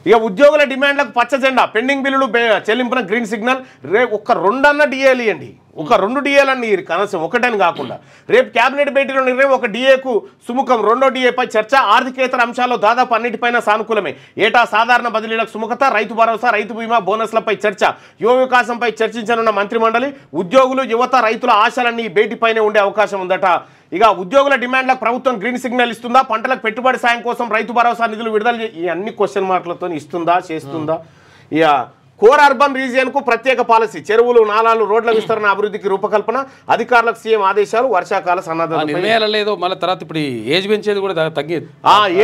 ఇక ఉద్యోగుల డిమాండ్లకు పచ్చ జెండా, పెండింగ్ బిల్లులు చెల్లింపున గ్రీన్ సిగ్నల్. రేపు ఒక 2 అన్న డిఏలు ఇవ్వండి, ఒక 2 డిఏలన్నీ కనీసం ఒకటని కాకుండా. రేపు కేబినెట్ భేటీలో నిర్ణయం, ఒక డిఏకు సుముఖం, 2వ డిఏపై చర్చ. ఆర్థికేతర అంశాల్లో దాదాపు అన్నిటిపైన సానుకూలమే. ఏటా సాధారణ బదిలీలకు సుముఖత, రైతు భరోసా, రైతు బీమా, బోనస్లపై చర్చ. యువ వికాసంపై చర్చించనున్న మంత్రిమండలి. ఉద్యోగులు, యువత, రైతుల ఆశలన్నీ ఈ భేటీపైనే ఉండే అవకాశం ఉందట. ఇక ఉద్యోగుల డిమాండ్లకు ప్రభుత్వం గ్రీన్ సిగ్నల్ ఇస్తుందా? పంటలకు పెట్టుబడి సాయం కోసం రైతు భరోసా నిధులు విడుదల ఈ అన్ని క్వశ్చన్ మార్కులతో ఇస్తుందా, చేస్తుందా? ఇక కోర్ అర్బన్ రీజియన్కు ప్రత్యేక పాలసీ. చెరువులు, నాలాలు, రోడ్ల విస్తరణ అభివృద్ధికి రూపకల్పన. అధికారులకు సీఎం ఆదేశాలు. వర్షాకాల సన్నద్ధత లేదో మళ్ళీ తర్వాత ఇప్పుడు ఏజ్ పెంచేది కూడా తగ్గేది.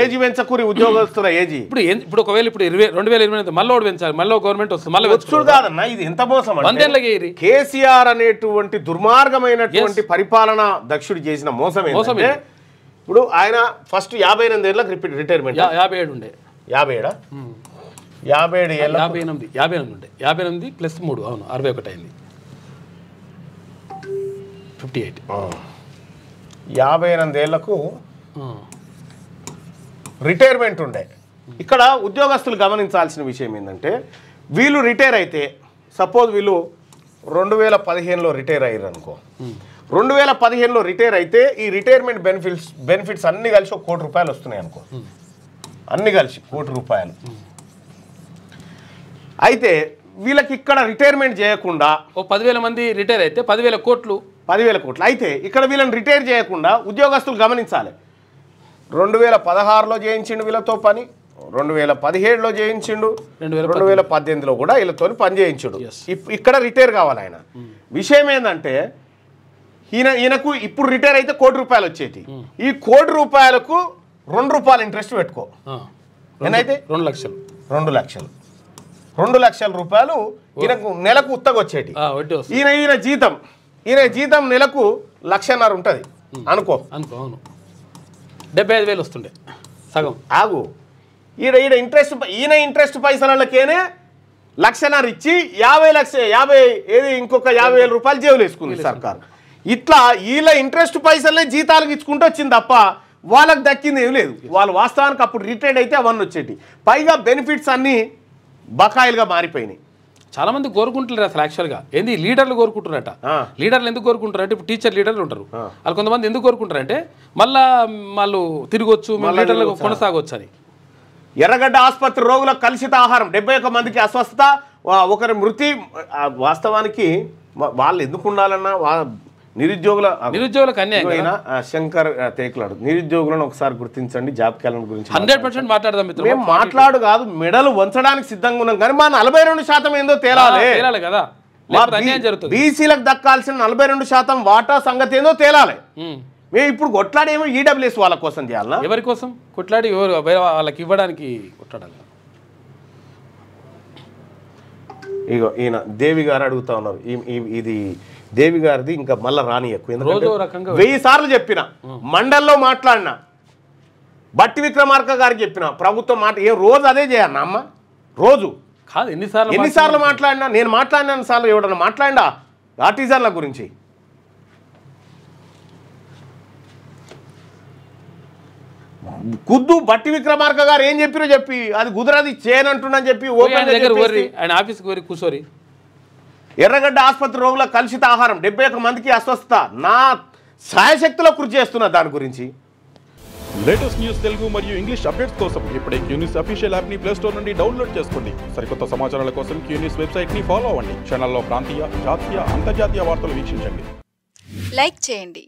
ఏజ్ పెంచకూరి ఉద్యోగస్తుల ఏజ్ ఇప్పుడు ఒకవేళ ఇప్పుడు 2028 మళ్ళీ పెంచాలి, మళ్ళీ గవర్నమెంట్ వస్తుంది, మళ్ళీ వచ్చుడు కాదన్న. ఇది ఎంత మోసం! కేసీఆర్ అనేటువంటి దుర్మార్గమైనటువంటి పరిపాలన దక్షుడు చేసిన మోసం ఏంటంటే, ఇప్పుడు ఆయన ఫస్ట్ 58 ఏళ్ళకి రిటైర్మెంట్. 57 ఉండే. 57 57 ఏళ్ళ 58 ఉండే. 58 ప్లస్ 3 అవును 61 అయింది. 58. 58 ఏళ్లకు రిటైర్మెంట్ ఉండే. ఇక్కడ ఉద్యోగస్తులు గమనించాల్సిన విషయం ఏంటంటే, వీళ్ళు రిటైర్ అయితే, సపోజ్ వీళ్ళు 2015లో రిటైర్ అయ్యారు అనుకో. 2015లో రిటైర్ అయితే ఈ రిటైర్మెంట్ బెనిఫిట్స్ అన్ని కలిసి ₹1 కోటి వస్తున్నాయి అనుకో. అన్ని కలిసి ₹1 కోటి. అయితే వీళ్ళకి ఇక్కడ రిటైర్మెంట్ చేయకుండా 10,000 మంది రిటైర్ అయితే 10,000 కోట్లు. అయితే ఇక్కడ వీళ్ళని రిటైర్ చేయకుండా ఉద్యోగస్తులు గమనించాలి. 2016లో చేయించిండు వీళ్ళతో పని, 2017లో చేయించిండు, 2018లో కూడా వీళ్ళతో పని చేయించుడు. ఇక్కడ రిటైర్ కావాలి ఆయన. విషయం ఏంటంటే, ఈయనకు ఇప్పుడు రిటైర్ అయితే ₹1 కోటి వచ్చేది. ఈ ₹1 కోటికు ₹2 ఇంట్రెస్ట్ పెట్టుకో. ఏనైతే 2 లక్షలు. 2 లక్షలు. ₹2 లక్షలు ఈయనకు నెలకు ఉత్తగొచ్చేటి. ఈయన జీతం నెలకు 1,50,000 ఉంటుంది అనుకో. అవును 75,000 వస్తుండే సగం. ఆగు, ఈయన ఇంట్రెస్ట్ పైసలకేనే 1,50,000 ఇచ్చి 50 ఏది ఇంకొక ₹50,000 జేబులు వేసుకుంది సర్కారు. ఇట్లా వీళ్ళ ఇంట్రెస్ట్ పైసలనే జీతాలకు ఇచ్చుకుంటూ వచ్చింది తప్ప వాళ్ళకి దక్కింది ఏం లేదు. వాళ్ళు వాస్తవానికి అప్పుడు రిటైర్డ్ అయితే అవన్నీ వచ్చేటి. పైగా బెనిఫిట్స్ అన్నీ బకాయిలుగా మారిపోయినాయి. చాలా మంది కోరుకుంటున్నారు అసలు. యాక్చువల్గా ఏంది లీడర్లు కోరుకుంటారట. లీడర్లు ఎందుకు కోరుకుంటారంటే, ఇప్పుడు టీచర్ లీడర్లు ఉంటారు, వాళ్ళు కొంతమంది ఎందుకు కోరుకుంటారంటే మళ్ళా వాళ్ళు తిరగొచ్చు, లీడర్లకు కొనసాగొచ్చు అని. ఎర్రగడ్డ ఆసుపత్రి రోగులకు కలుషిత ఆహారం, 71 మందికి అస్వస్థత, ఒకరి మృతి. వాస్తవానికి వాళ్ళు ఎందుకు ఉండాలన్నా నిరుద్యోగులకు అన్యాయం. శంకర్ తేకులాడు, నిరుద్యోగులను ఒకసారి గుర్తించండి, జాబ్ క్యాలెండర్ గురించి 100% మాట్లాడదాం. మేము మాట్లాడు కాదు, మెడలు వంచడానికి సిద్ధంగా ఉన్నాం, కానీ మా 42% ఏందో తేలాలి కదా. బీసీలకు దక్కాల్సిన 42% వాటా సంగతి ఏందో తేలాలి. మేము ఇప్పుడు కొట్లాడేమో ఈడబ్ల్యూఎస్ వాళ్ళ కోసం చేయాలన్నా? ఎవరి కోసం కొట్లాడి? వాళ్ళకి ఇవ్వడానికి కొట్లాడాలి. ఇగో ఈయన దేవి గారు అడుగుతా ఉన్నారు, ఇది దేవి గారిది ఇంకా మళ్ళీ రానియకు. 1000 సార్లు చెప్పిన, మండల్లో మాట్లాడినా, బట్టి విక్రమార్క గారికి చెప్పిన, ప్రభుత్వం మాట రోజు అదే చేయన్నా అమ్మ. రోజు కాదు, ఎన్నిసార్లు మాట్లాడినా? నేను మాట్లాడిన సార్లు ఎవడన్నా మాట్లాడినా ఆర్టిజన్ల గురించి? కుద్దు బట్టి విక్రమార్క గారు ఏం చెప్పిరో చెప్పి, అది కుదరది చేయనంటున్నా చెప్పి ఆయన ఆఫీస్కి పోయి కూర్చోరి. ఎర్రగడ్డ ఆసుపత్రి రోగుల కలుషిత ఆహారం, 71 మందికి అస్వస్థత. నా సాయశక్తిలో కృషి చేస్తున్నా దాని గురించి. లేటెస్ట్ న్యూస్ తెలుగు మరియు ఇంగ్లీష్ అప్డేట్స్ కోసం ఇప్పుడే క్యూన్యూస్ అఫీషియల్ యాప్ ని ప్లే స్టోర్ నుండి డౌన్లోడ్ చేసుకోండి. సరికొత్త సమాచారాల కోసం క్యూన్యూస్ వెబ్సైట్ ని ఫాలో అవ్వండి. ఛానల్లో ప్రాంతీయ, జాతీయ, అంతర్జాతీయ వార్తలు వీక్షించండి. లైక్ చేయండి.